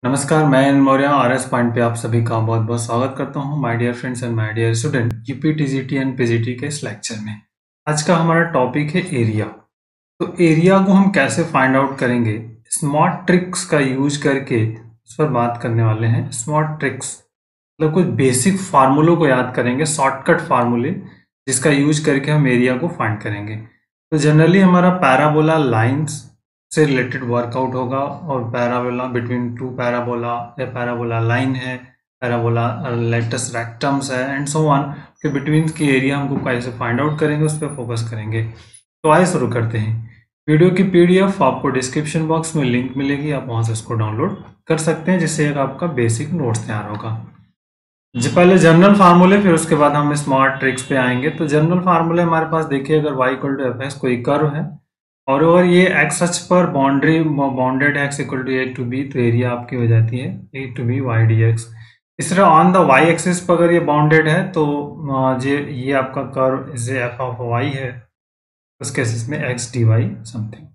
नमस्कार, मैं Anil Maurya RS point पे आप सभी का बहुत बहुत स्वागत करता हूँ my dear friends and my dear student UP TGT and PGT के इस लेक्चर में। आज का हमारा टॉपिक है एरिया। तो एरिया को हम कैसे फाइंड आउट करेंगे, स्मार्ट ट्रिक्स का यूज करके उस पर बात करने वाले हैं। स्मार्ट ट्रिक्स मतलब कुछ बेसिक फार्मूलों को याद करेंगे, शॉर्टकट फार्मूले जिसका यूज करके हम एरिया को फाइंड करेंगे। तो जनरली हमारा पैराबोला लाइंस से रिलेटेड वर्कआउट होगा, और पैराबोला बिटवीन टू पैराबोला या पैराबोला लाइन है, पैराबोला लेटस रेक्टम्स है एंड सो ऑन के बिटवीन की एरिया हमको कैसे फाइंड आउट करेंगे उस पर फोकस करेंगे। तो आइए शुरू करते हैं। वीडियो की पीडीएफ आपको डिस्क्रिप्शन बॉक्स में लिंक मिलेगी, आप वहां से इसको डाउनलोड कर सकते हैं, जिससे एक आपका बेसिक नोट्स तैयार होगा। जी पहले जनरल फार्मूले, फिर उसके बाद हम स्मार्ट ट्रिक्स पे आएंगे। तो जनरल फार्मूले हमारे पास देखिए, अगर y equal to f x कोई कर्व है और अगर ये एक्स अक्ष पर bounded x equal to a to b, तो एरिया आपकी हो जाती है a to b y d x. इस तरह ऑन द वाई एक्सिस पर अगर ये बाउंडेड है तो ये आपका कर्व इसे एफ ऑफ वाई है, उस केसेस में x d y something.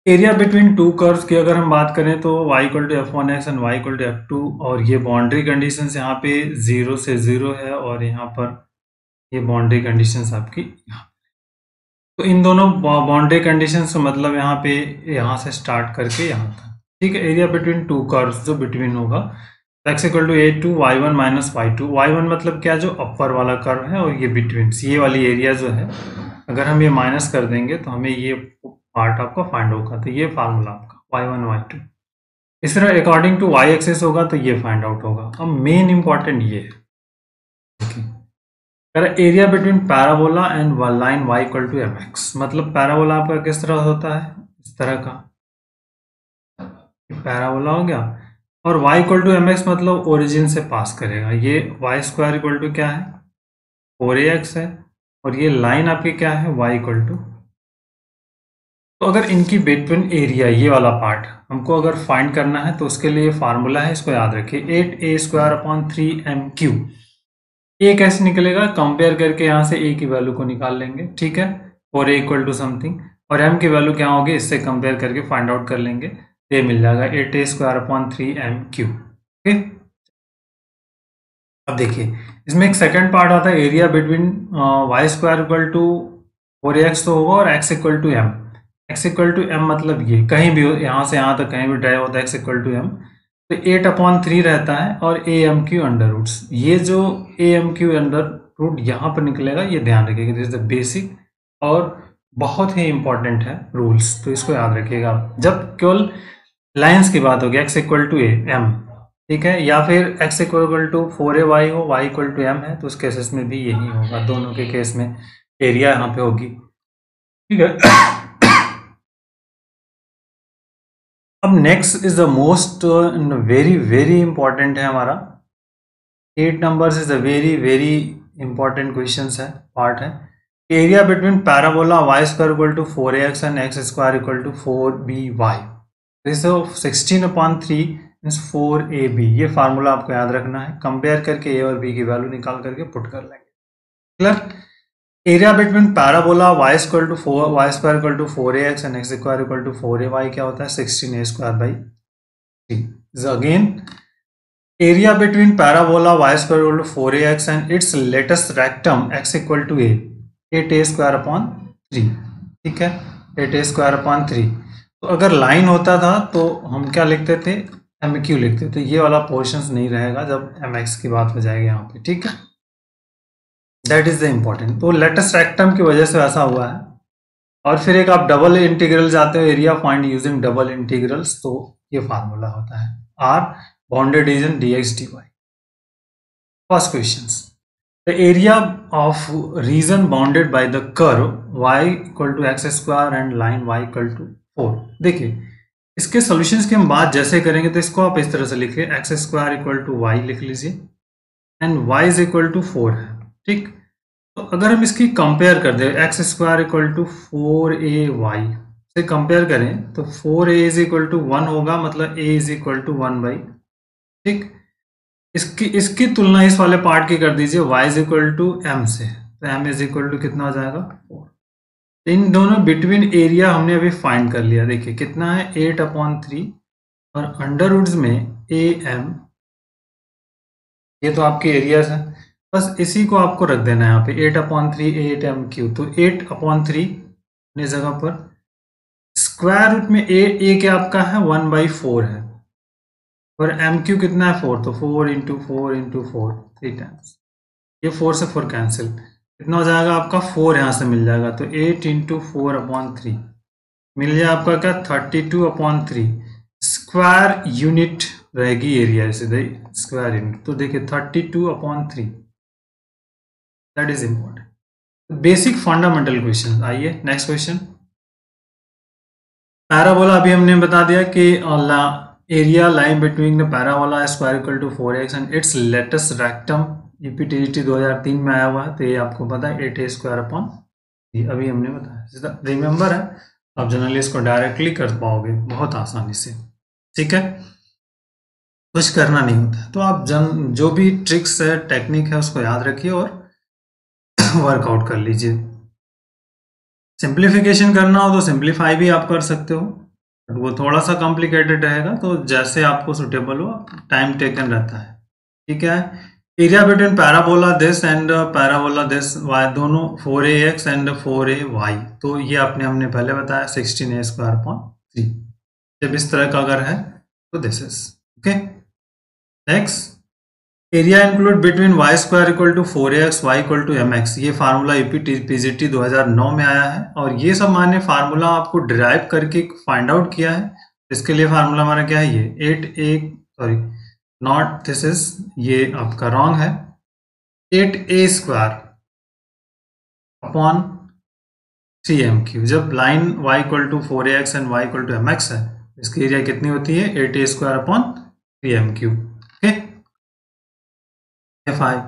Area between two curves की अगर हम बात करें तो y equal to f one x and y equal to f two, और ये बाउंड्री कंडीशंस यहाँ पे 0 से 0 है और यहाँ पर ये बाउंड्री कंडीशंस आपकी यहाँ। तो इन दोनों बाउंड्री कंडीशंस मतलब यहाँ पे यहाँ से स्टार्ट करके यहाँ तक, ठीक है। एरिया बिटवीन टू कर्व्स जो बिटवीन होगा, x equal to a to y one minus y two. Y one मतलब क्या, जो अपर वाला कर्व है, और ये बिटवीन ये वाली एरिया जो है, अगर हम ये माइनस कर देंगे तो हमें ये पार्ट आपका फाइंड होगा। तो ये फार्मूला आपका y1 y2। इस तरह अकॉर्डिंग टू y एक्सिस होगा तो ये फाइंड आउट होगा। अब मेन इंपॉर्टेंट ये है, area between parabola and line y equal to m x. मतलब पैराबोला आपका किस तरह होता है, इस तरह का पैराबोला हो गया, और y equal to m x मतलब ओरिजिन से पास करेगा। ये वाई स्क्वायर इक्वल टू क्या है, 4ax है, और ये लाइन आपकी क्या है, y इक्वल टू। तो अगर इनकी बिटवीन एरिया ये वाला पार्ट हमको अगर फाइंड करना है तो उसके लिए फार्मूला है, इसको याद रखिए, 8a स्क्वायर अपॉन 3mq। ए कैसे निकलेगा, कंपेयर करके यहाँ से a की वैल्यू को निकाल लेंगे, ठीक है, और a इक्वल टू समथिंग, और m की वैल्यू क्या होगी इससे कंपेयर करके फाइंड आउट कर लेंगे, ये मिल जाएगा 8a square upon 3mq। Okay, अब देखिए इसमें एक सेकंड पार्ट आता है, area between y square equal to 4ax तो होगा, और x equal to m. x equal to m मतलब ये कहीं भी हो, यहाँ से यहाँ तक कहीं भी ड्राइव होता है x इक्वल टू एम, तो 8/3 रहता है, और a m q under roots. ये जो a m q under root यहाँ पर निकलेगा, ये ध्यान रखिएगा, दिस इज द बेसिक और बहुत ही इंपॉर्टेंट है रूल्स, तो इसको याद रखिएगा जब केवल लाइन्स की बात होगी, x इक्वल टू एम, ठीक है, या फिर x इक्वल टू 4ay हो, y इक्वल टू m है, तो उस केसेस में भी यही होगा, दोनों के केस में एरिया यहाँ पे होगी, ठीक है। अब next is the most very very important है हमारा 8 numbers, is a very very important question है, पार्ट है। Area between parabola y square equal to 4ax and x square equal to 4by, this 16/3 means 4ab। ये formula आपको याद रखना है, compare करके a और b की वैल्यू निकाल करके पुट कर लेंगे, clear. Area between parabola y square to 4ax and x square equal to 4ay क्या होता है, 16a square by 3। Again area between parabola y square equal to 4ax and its latus rectum x equal to 8a square upon 3, ठीक है, 8a square upon 3। तो अगर line होता था तो हम क्या लिखते थे, mq लिखते थे, ये वाला पोर्शन नहीं रहेगा जब mx की बात हो जाएगी यहाँ पे, ठीक है, दैट इज द इम्पोर्टेंट। तो लेटेस्ट रेक्टम की वजह से ऐसा हुआ है। और फिर एक आप डबल इंटीग्रल जाते हो, area find using double integrals, तो ये फार्मूला होता है R bounded region dx dy। First question, the area of region bounded by the curve y equal to x square and line y equal to 4। देखिए इसके solutions की हम बात जैसे करेंगे तो इसको आप इस तरह से लिखिए, x square equal to y लिख लीजिए and y is equal to 4 है, ठीक। तो अगर हम इसकी कंपेयर कर दें, x square equal to 4ay से कंपेयर करें तो 4a इज इक्वल टू 1 होगा, मतलब a इज इक्वल टू 1/, ठीक। इसकी तुलना इस वाले पार्ट की कर दीजिए y is equal to m से, तो m इज इक्वल टू कितना हो जाएगा 4। इन दोनों बिटवीन एरिया हमने अभी फाइंड कर लिया, देखिए कितना है 8/3 और अंडर रूट्स में ए एम, ये तो आपके एरियाज हैं, बस इसी को आपको रख देना है यहाँ पे 8/3 8m3। तो 8/3 अपनी जगह पर, स्क्वायर रूट में ए क्या आपका है 1/4 है, और एम क्यू कितना है 4, तो 4 × 4 × 4 3 टाइम्स, ये 4 से 4 कैंसिल, कितना हो जाएगा आपका 4 यहाँ से मिल जाएगा, तो 8 × 4/3 मिल जाए आपका क्या 32/3 स्क्वायर यूनिट रहेगी एरिया, इसे स्क्वायर यूनिट। तो देखिए 32/3, that is important, basic fundamental question. आइए नेक्स्ट क्वेश्चन। पैराबोला अभी हमने बता दिया कि area line between the parabola square equal to 4x and its latus rectum, UP TGT 2003 में आया हुआ है, तो ये आपको पता है 8a² अभी हमने बताया, रिमेंबर है, आप जनरली इसको डायरेक्टली कर पाओगे बहुत आसानी से, ठीक है, कुछ करना नहीं होता है। तो आप जो भी ट्रिक्स है टेक्निक है उसको याद रखिए और वर्कआउट कर लीजिए। सिंप्लीफिकेशन करना हो तो सिंप्लीफाई भी आप कर सकते हो, बट वो थोड़ा सा कॉम्प्लिकेटेड रहेगा, तो जैसे आपको सुटेबल हो, टाइम टेकन रहता है, ठीक है। Area between parabola this and parabola this y, दोनों 4ax एंड 4ay, तो ये हमने पहले बताया 16a²/3, जब इस तरह का अगर है तो this is okay. Next, area include between y² equal to 4ax y equal to mx, ये फार्मूला यूपीटीजीटी 2009 में आया है, और ये सब माने फार्मूला आपको डिराइव करके फाइंड आउट किया है। इसके लिए फार्मूला हमारा क्या है, ये 8a, दिस इज, ये आपका रॉन्ग है, 8a²/3m3। जब line y equal to 4ax and y equal to mx है, इसकी एरिया कितनी होती है 8a²/3m3, okay. 5,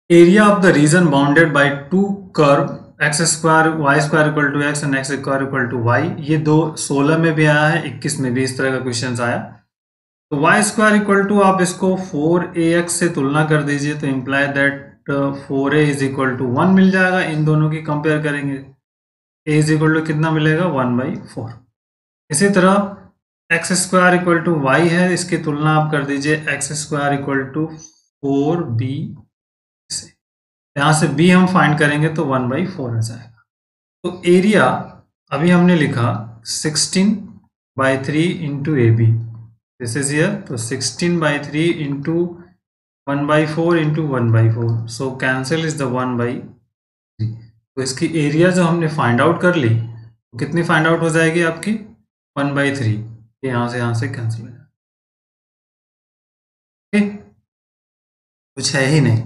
area of the region bounded by two curve x² y² equal to x and x² equal to y, ये 2016 में भी आया है, 21 में भी इस तरह का क्वेश्चन आया। तो y² इक्वल टू, आप इसको 4ax से तुलना कर दीजिए, तो imply that 4a is equal to 1 मिल जाएगा, इन दोनों की कंपेयर करेंगे, a इज इक्वल टू कितना मिलेगा 1/4। इसी तरह x² इक्वल टू y है, इसकी तुलना आप कर दीजिए x² इक्वल टू 4b से, यहाँ से b हम फाइंड करेंगे तो 1/4 आ जाएगा। तो एरिया अभी हमने लिखा 16/3 into AB, this is here, तो 16/3 into 1/4 into 1/4, so cancel is the 1/3। तो इसकी एरिया जो हमने फाइंड आउट कर ली, तो कितनी फाइंड आउट हो जाएगी आपकी 1/3, यहाँ से कैंसिल हो जाएगा, कुछ है ही नहीं।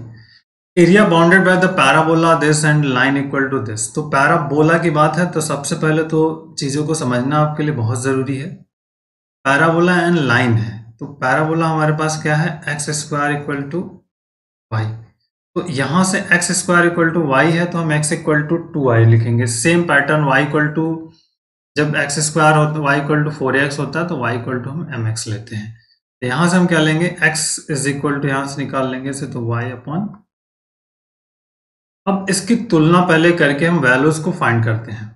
Area bounded by the parabola this and line equal to this, तो पैराबोला की बात है तो सबसे पहले तो चीज़ों को समझना आपके लिए बहुत ज़रूरी है। पैराबोला एंड लाइन है, तो पैराबोला हमारे पास क्या है x² इक्वल टू y, तो यहाँ से x² इक्वल टू y है, तो हम x इक्वल टू 2y लिखेंगे। Same pattern y equal to, जब x² होता y इक्वल टू 4ax होता है, तो y इक्वल टू हम mx लेते हैं। तो यहाँ से हम क्या लेंगे, x इज इक्वल टू, यहाँ से निकाल लेंगे से, तो y अपॉन, अब इसकी तुलना पहले करके हम वैल्यूज को फाइंड करते हैं।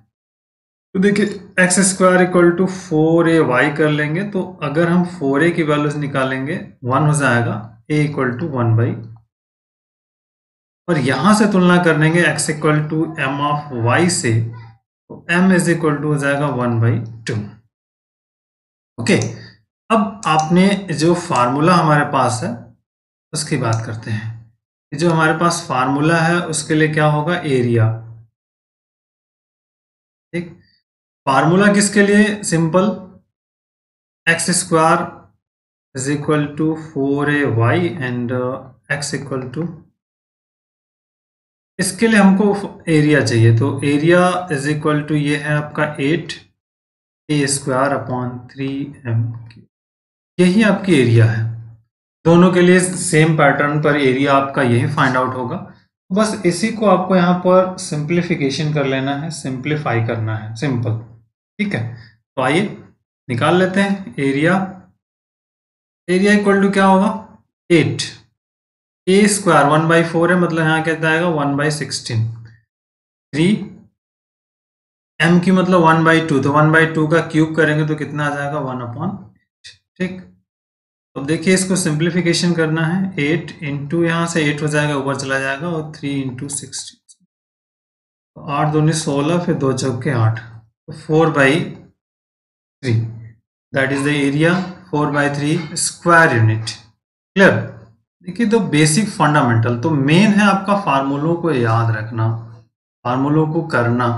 तो देखिए x² इक्वल टू 4ay कर लेंगे, तो अगर हम 4a की वैल्यूज निकालेंगे 1 हो जाएगा, a इक्वल टू 1/, और यहां से तुलना कर लेंगे x equal to m of y से, तो m इज इक्वल टू हो जाएगा 1/2। ओके, अब आपने जो फार्मूला हमारे पास है उसकी बात करते हैं। जो हमारे पास फार्मूला है उसके लिए क्या होगा, एरिया, ठीक। फार्मूला किसके लिए, simple, x² is equal to 4ay and x equal to, इसके लिए हमको एरिया चाहिए, तो एरिया इज इक्वल टू, ये है आपका 8a²/3m3, यही आपकी एरिया है। दोनों के लिए सेम पैटर्न पर एरिया आपका यही फाइंड आउट होगा, बस इसी को आपको यहाँ पर सिंप्लीफिकेशन कर लेना है, सिंप्लीफाई करना है, सिंपल, ठीक है। तो आइए निकाल लेते हैं एरिया। एरिया इक्वल टू क्या होगा 8, a² 1/4 है, मतलब यहाँ क्या आएगा 1/16, 3 m की मतलब 1/2, तो 1/2 का क्यूब करेंगे तो कितना आ जाएगा 1/8, ठीक। अब देखिए इसको सिंप्लीफिकेशन करना है, 8 इंटू यहाँ से 8 हो जाएगा, ऊपर चला जाएगा, और 3 इंटू 16, तो 8 दूनी 16, फिर 2 चौके 8, तो 4/3, that is the area, 4/3 square unit. Clear. देखिए तो बेसिक फंडामेंटल तो मेन है आपका फार्मूलों को याद रखना, फार्मूलों को करना,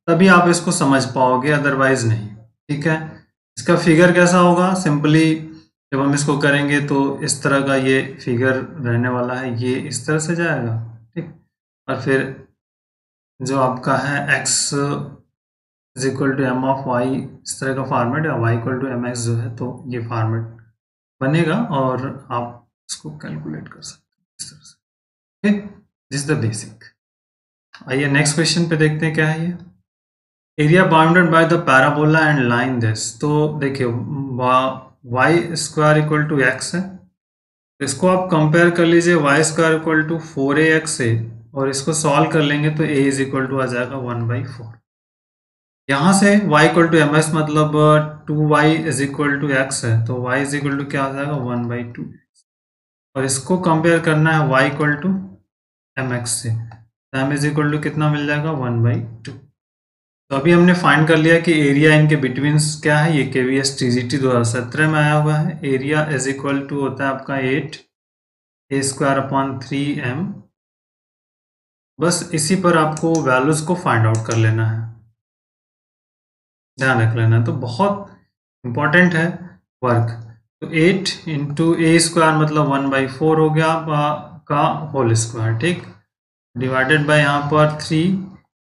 तभी आप इसको समझ पाओगे, अदरवाइज नहीं। ठीक है। इसका फिगर कैसा होगा, सिंपली जब हम इसको करेंगे तो इस तरह का ये फिगर रहने वाला है, ये इस तरह से जाएगा। ठीक। और फिर जो आपका है x is equal to m of y, इस तरह का फॉर्मेट, या y equal to m x जो है, तो ये फॉर्मेट बनेगा और आप इसको कैलकुलेट कर सकते हैं इस तरह से। ठीक। This the basic. आइए नेक्स्ट क्वेश्चन पे देखते हैं क्या है ये। Area bounded by the parabola and line this. तो देखिए y square equal to x है, इसको आप कंपेयर कर लीजिए Y square equal to 4ax से, और इसको सॉल्व कर लेंगे तो a इज इक्वल टू आ जाएगा 1/4। यहाँ से y equal to m s मतलब 2y is equal to x है, तो y इज इक्वल टू क्या आ जाएगा 1/2, और इसको कंपेयर करना है y equal to m x से, तो m इज इक्वल टू कितना मिल जाएगा 1/2। तो अभी हमने फाइंड कर लिया कि एरिया इनके बिटवीन क्या है, ये KVS TGT 2017 में आया हुआ है। एरिया इज इक्वल टू होता है आपका 8a² / 3m। बस इसी पर आपको वैल्यूज को फाइंड आउट कर लेना है, ध्यान रख लेना है, तो बहुत इंपॉर्टेंट है वर्क। तो 8 इंटू a² मतलब 1/4 हो गया का होल स्क्वायर। ठीक। डिवाइडेड बाय यहाँ पर 3,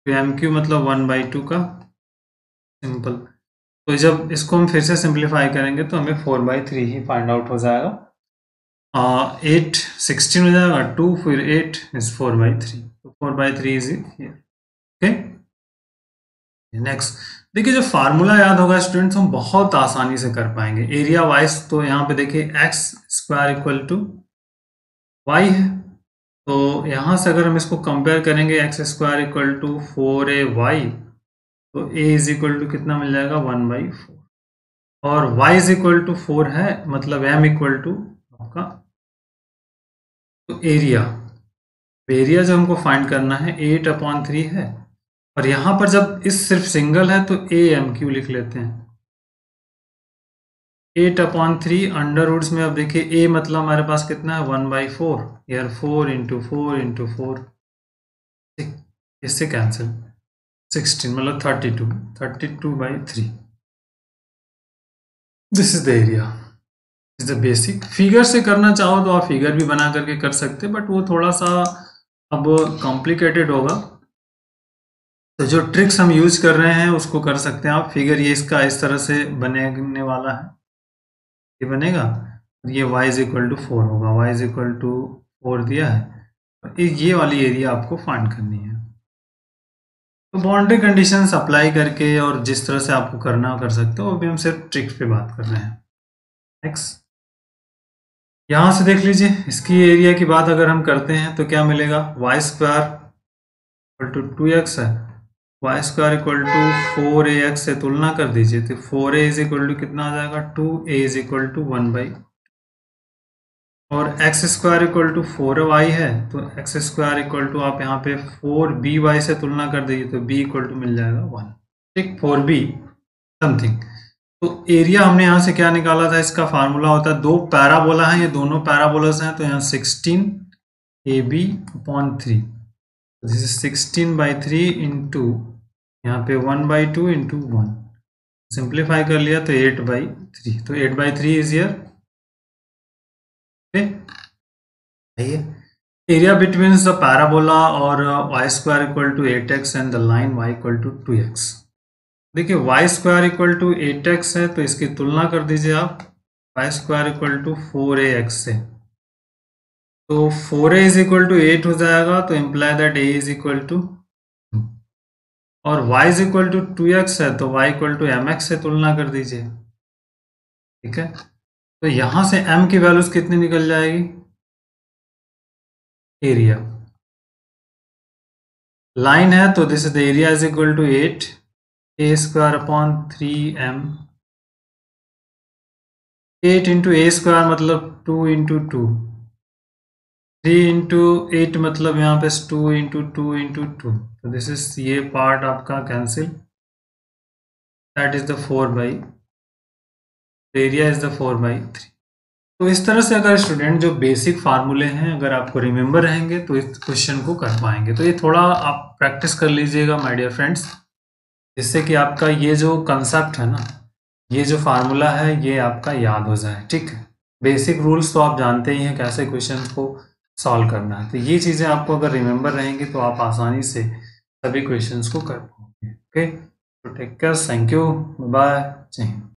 तो MQ मतलब 1/2 का, सिंपल। तो जब इसको हम फिर से सिंप्लीफाई करेंगे तो हमें 4/3 ही फाइंड आउट हो जाएगा। 8 16 हो जाएगा, 2 फिर 8 इज 4/3, तो 4/3 इज हियर। ओके। नेक्स्ट देखिए, जो फार्मूला याद होगा स्टूडेंट्स, हम बहुत आसानी से कर पाएंगे एरिया वाइज। तो यहाँ पे देखिए x² इक्वल टू वाई है, तो यहाँ से अगर हम इसको कंपेयर करेंगे x² इक्वल टू 4ay, तो a इज इक्वल टू कितना मिल जाएगा 1/4, और y इज इक्वल टू 4 है, मतलब m इक्वल टू आपका, तो एरिया जो हमको फाइंड करना है 8/3 है, और यहाँ पर जब इस सिर्फ सिंगल है तो AMQ लिख लेते हैं। 8/3 अंडर रूट्स में, अब देखिए a मतलब हमारे पास कितना है 1/4, यार 4 इंटू 4 इंटू 4, इससे कैंसिल, 16 मतलब 32/3। This is the area, is the basic. Figure से करना चाहो तो आप फिगर भी बना करके कर सकते, बट वो थोड़ा सा अब कॉम्प्लिकेटेड होगा, तो जो ट्रिक्स हम यूज कर रहे हैं उसको कर सकते हैं आप। फिगर ये इसका इस तरह से बनने वाला है, ये बनेगा, ये y इज इक्वल टू 4 होगा, y इज इक्वल टू 4 दिया है, और ये वाली एरिया आपको फाइंड करनी है। तो बाउंड्री कंडीशंस अप्लाई करके और जिस तरह से आपको करना कर सकते हो, अभी हम सिर्फ ट्रिक्स पे बात कर रहे हैं। नेक्स्ट, यहाँ से देख लीजिए, इसकी एरिया की बात अगर हम करते हैं तो क्या मिलेगा, y² इक्वल टू 2x है, y² इक्वल टू 4ax से तुलना कर दीजिए, तो 4a इज इक्वल टू कितना आ जाएगा 2a इज इक्वल टू 1/, और x² इक्वल टू 4y है, तो x² इक्वल टू आप यहाँ पे 4by से तुलना कर दीजिए, तो b इक्वल टू मिल जाएगा 1। ठीक, 4b समथिंग। तो एरिया हमने यहाँ से क्या निकाला था, इसका फार्मूला होता है, दो पैराबोला है, ये दोनों पैराबोलास हैं, तो यहाँ 16ab/3, दिस इज 16/3 इंटू यहाँ पे 1/2 इंटू 1, सिंप्लीफाई कर लिया तो 8/3, तो 8/3 is here. Area between the parabola और y² equal to 8x and the line y equal to 2x। देखिए y² इक्वल टू 8x है, तो इसकी तुलना कर दीजिए आप y² इक्वल टू 4ax से, तो 4a इज इक्वल टू 8 हो जाएगा, तो imply that a is equal to, और y is equal to 2x है, तो y इक्वल टू mx से तुलना कर दीजिए। ठीक है, तो यहां से m की वैल्यूज कितनी निकल जाएगी, एरिया लाइन है, तो this is the area is equal to 8a² / 3m 8 into a square मतलब 2 इंटू 2, 3 इंटू 8 मतलब यहाँ पे 2 इंटू 2 इंटू 2, तो दिस इज ये पार्ट आपका cancel, that is the 4/, area is the 4/3। तो इस तरह से अगर स्टूडेंट जो बेसिक फार्मूले हैं अगर आपको रिमेंबर रहेंगे तो इस क्वेश्चन को कर पाएंगे। तो ये थोड़ा आप प्रैक्टिस कर लीजिएगा माय डियर फ्रेंड्स, जिससे कि आपका ये जो कंसेप्ट है ना, ये जो फार्मूला है ये आपका याद हो जाए। ठीक है, बेसिक रूल्स तो आप जानते ही हैं कैसे क्वेश्चन को सॉल्व करना है, तो ये चीज़ें आपको अगर रिमेंबर रहेंगी तो आप आसानी से सभी क्वेश्चंस को कर पाओगे। ओके, तो take care, thank you, bye, जय हिंद।